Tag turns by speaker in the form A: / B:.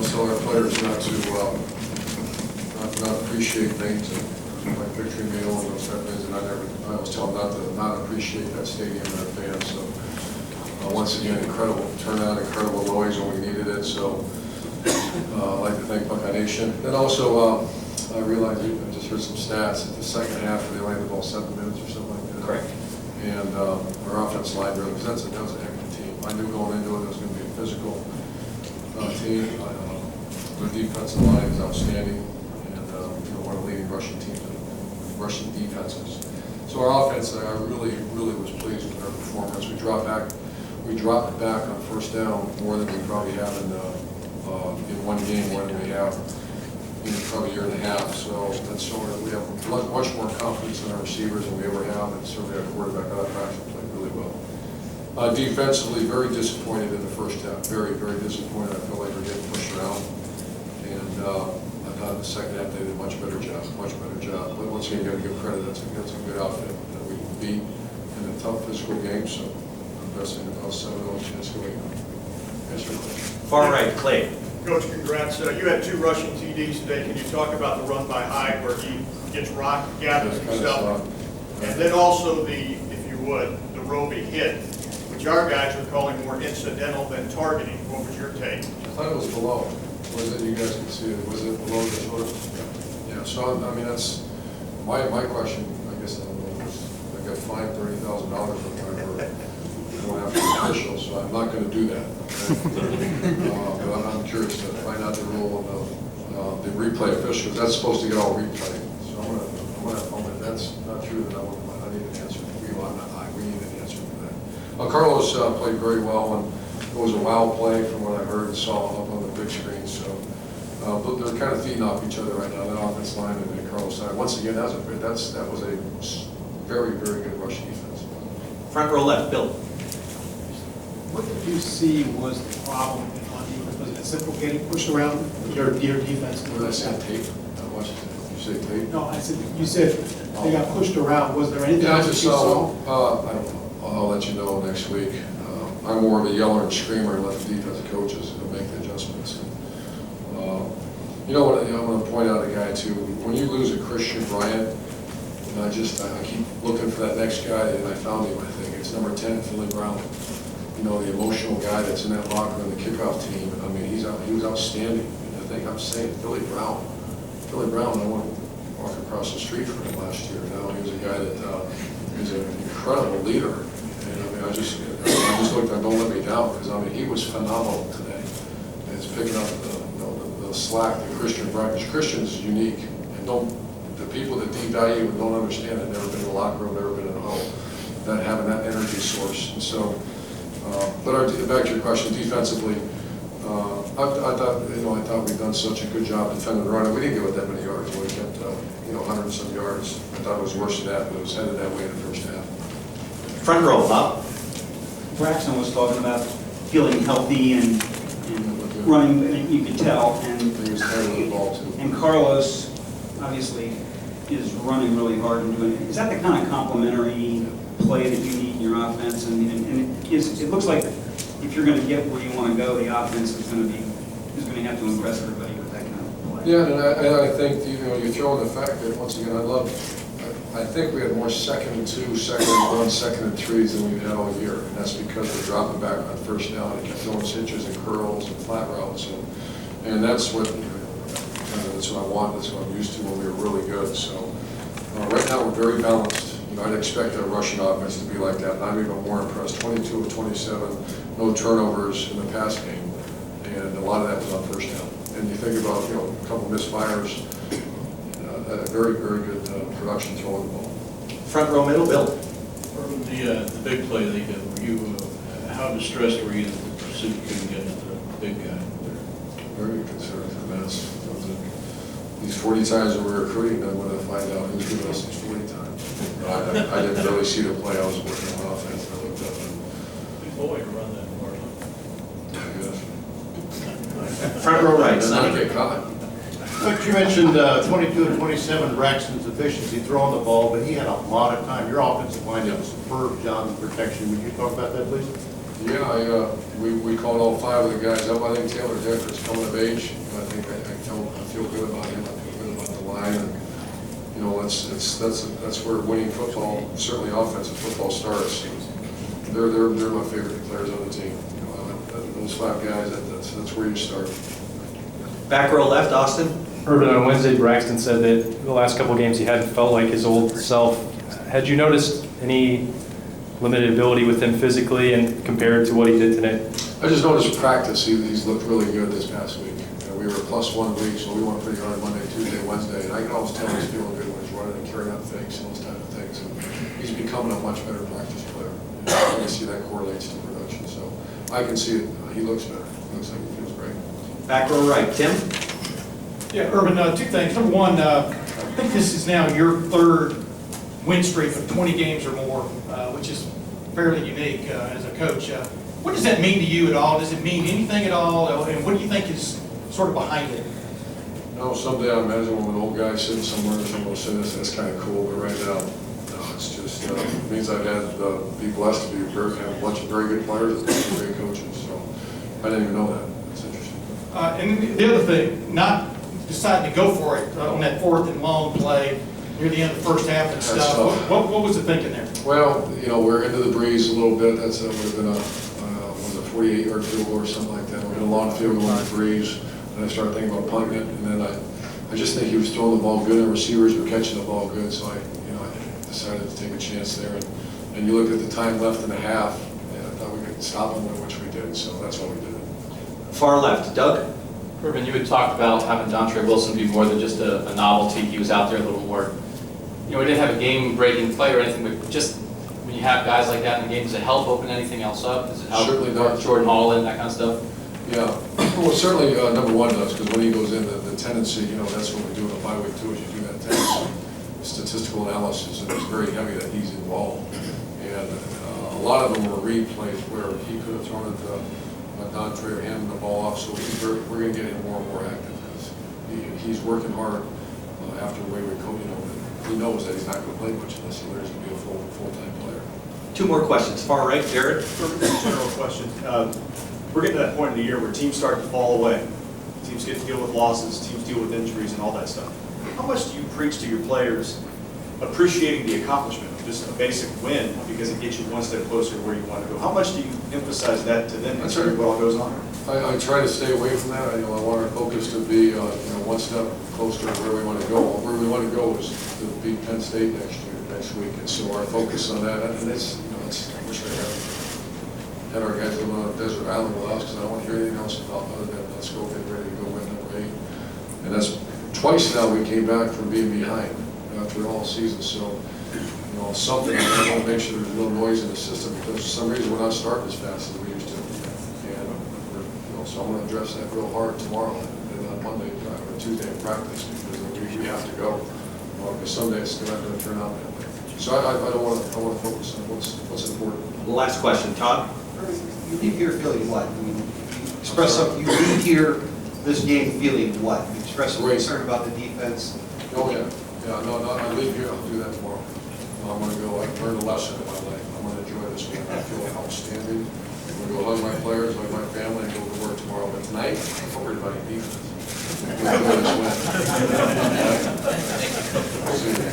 A: So our players not to not appreciate things like victory meal and those type of things, and I always tell them not appreciate that stadium and their fans. So once again, incredible turnout, incredible noise when we needed it. So I'd like to thank Buckeye Nation. And also I realized I just heard some stats at the second half they only had the ball 7 minutes or something like that.
B: Correct.
A: And our offense line really, because that was a heck of a team. I knew going into it was going to be a physical team. The defensive line is outstanding, and one of the leading Russian teams, Russian defenses. So our offense, I really was pleased with our performance. We dropped back on first down more than we probably have in one game, more than we have in probably a year and a half. So that's sort of, we have much more confidence in our receivers than we ever have, and certainly our quarterback out of practice played really well. Defensively, very disappointed in the first half. Very disappointed. I feel like we're getting pushed around. And I thought in the second half they did a much better job. But once again, you got to give credit. That's a good outfit that we beat in a tough physical game. So I'm investing about 7 of those chance to win. Answer your question.
B: Far right, Clay.
C: Coach, congrats. You had 2 rushing TDs today. Can you talk about the run by Hyde where he gets rocked, gathers himself? And then also if you would, the Roby hit, which our guys are calling more incidental than targeting. What was your take?
A: I thought it was below. Was it? You guys can see it. Was it below the shoulder? Yeah. So I mean, that's my question. I guess I don't know. I got fined $30,000 one time for going after the official, so I'm not going to do that. Okay? But I'm curious to find out the rule of the replay officials. That's supposed to get all replayed. So I'm gonna if that's not true, then I need an answer. We need an answer for that. Carlos played very well, and it was a wow play from what I heard and saw up on the big screen. So they're kind of feeding off each other right now. That offense line and Carlos side. Once again, that was a very good rush defense.
B: Front row left, Bill.
D: What did you see was the problem on defense? Was it simple getting pushed around your defense?
A: What did I say? Tape? I watched it. You say tape?
D: No, I said, you said they got pushed around. Was there anything
A: Yeah, I
D: else
A: just
D: you
A: saw. I don't know. I'll let you know next week. I'm more of a yeller and screamer and let the defensive coaches make the adjustments. You know what? I want to point out a guy too. When you lose a Christian Bryant, and I keep looking for that next guy, and I found him. I think it's number 10, Philly Brown. You know, the emotional guy that's in that locker room, the kickoff team. I mean, he was outstanding. And I think I'm saying Philly Brown. I went walk across the street from him last year. Now he was a guy that is an incredible leader. And I mean, I just looked at Don't Let Me Down, because I mean he was phenomenal today. And it's picking up the slack that Christian Bryant. Christian is unique, and the people that devalue and don't understand it, never been in the locker room, never been in a home, that having that energy source. And so, but back to your question, defensively, I thought we'd done such a good job defending the run. We didn't give it that many yards. We kept 100 and some yards. I thought it was worse than that, but it was headed that way in the first half.
B: Front row, Bob.
E: Braxton was talking about feeling healthy and running, and you could tell. And
A: He was handling the ball too.
E: And Carlos obviously is running really hard and doing it. Is that the kind of complementary play that you need in your offense? And it looks like if you're going to get where you want to go, the offense is going to have to impress everybody with that kind of play.
A: Yeah, and I think you throw in the fact that once again I think we had more 2nd and 2, 2nd and 1, 2nd and 3s than we've had all year, and that's because we're dropping back on first down and kept throwing hitches and curls and flat routes, and that's what that's what I want. That's what I'm used to when we were really good. So right now we're very balanced. I'd expect our rushing offense to be like that, and I'm even more impressed. 22 of 27, no turnovers in the pass game, and a lot of that was on first down. And you think about a couple misfires. Very good production throwing the ball.
B: Front row middle, Bill.
F: Urban, the big play they did, were you, how distressed were you that the pursuit couldn't get to the big guy?
A: Very concerned. These 40 times that we're recruiting, I'm going to find out who's giving us these 40 times. I didn't really see the play. I was working on offense. I looked up and
F: Big boy to run that far.
A: I guess.
B: Front row right,
A: Does not
B: Sonny.
A: get caught.
G: Coach, you mentioned 22 to 27 Braxton's efficiency throwing the ball, but he had a lot of time. Your offensive line did a superb job in protection. Would you talk about that, please?
A: Yeah, we called all 5 of the guys up. I think Taylor Decker's coming of age. I feel good about him. I feel good about the line. And, you know, that's where winning football, certainly offensive football, starts. They're my favorite players on the team. You know, those 5 guys, that's where you start.
B: Back row left, Austin.
H: Urban, on Wednesday, Braxton said that the last couple of games he hadn't felt like his old self. Had you noticed any limited ability with him physically and compared to what he did today?
A: I just noticed practice, he's looked really good this past week. You know, we were +1 week, so we went pretty hard Monday, Tuesday, Wednesday, and I can always tell he's feeling good when he's running and carrying out fakes and those type of things. And he's becoming a much better practice player. And I can see that correlates to production, so I can see it. He looks better. He looks like he feels great.
B: Back row right, Tim.
I: Yeah, Urban, 2 things. Number one, I think this is now your 3rd win streak of 20 games or more, which is fairly unique as a coach. What does that mean to you at all? Does it mean anything at all? And what do you think is sort of behind it?
A: No, someday I imagine when an old guy sitting somewhere and someone will say this, that's kind of cool, but right now, no, it's just, it means I've had be blessed to have a bunch of very good players and a bunch of great coaches, so I didn't even know that. It's interesting.
I: And the other thing, not deciding to go for it on that 4th and long play near the end of the first half and
A: That's
I: stuff.
A: tough.
I: What was the thinking there?
A: Well, you know, we're into the breeze a little bit. That would have been was a 48-yard field goal or something like that. We're in a long field goal in the breeze, and I started thinking about punting it, and then I just think he was throwing the ball good, and receivers were catching the ball good, so I decided to take a chance there. And you look at the time left in the half, and I thought we could stop him, which we did, so that's why we did it.
B: Far left, Doug.
J: Urban, you had talked about having Dontre Wilson be more than just a novelty. He was out there a little more. You know, we didn't have a game-breaking play or anything, but just when you have guys like that in the game, does it help open anything else up? Does it help
A: Certainly does.
J: Jordan Hall and that kind of stuff?
A: Yeah, well, certainly number 1 does, because when he goes in, the tendency, you know, that's what we do in a bye week too, is you do that statistical analysis, and it's very heavy that he's involved. And a lot of them were replays where he could have thrown it to Dontre or handing the ball off, so we're going to get him more and more active, because he's working hard after the way we coach, you know, he knows that he's not going to play much unless he learns to be a full-time player.
B: 2 more questions. Far right, Jared.
K: General question. We're getting to that point in the year where teams start to fall away. Teams get to deal with losses, teams deal with injuries and all that stuff. How much do you preach to your players appreciating the accomplishment of just a basic win because it gets you one step closer to where you want to go? How much do you emphasize that to them considering what all goes on?
A: I try to stay away from that. I want our focus to be one step closer to where we want to go. Where we want to go is to beat Penn State next week, and so our focus on that. And it's, I wish I had our guys living on a desert island with us, because I don't want to hear anything else about other than let's go get ready to go win number 8. And that's twice now we came back from being behind after all season. So something I want to make sure there's no noise in the system, because for some reason we're not starting as fast as we used to. And so I'm going to address that real hard tomorrow and on Monday or Tuesday in practice, because we have to go. Because someday it's not going to turn out that way. So I want to focus on what's important.
B: Last question, Todd.
G: You leave here feeling what? You express something, you leave here this game feeling what? You express some concern about the defense?
A: Oh, yeah. No, I leave here, I'll do that tomorrow. I'm going to go, I've learned a lesson in my life. I'm going to enjoy this game. I feel outstanding. I'm going to go hug my players, hug my family, and go to work tomorrow. But tonight, I'm worried about defense. We'll go this way. See you.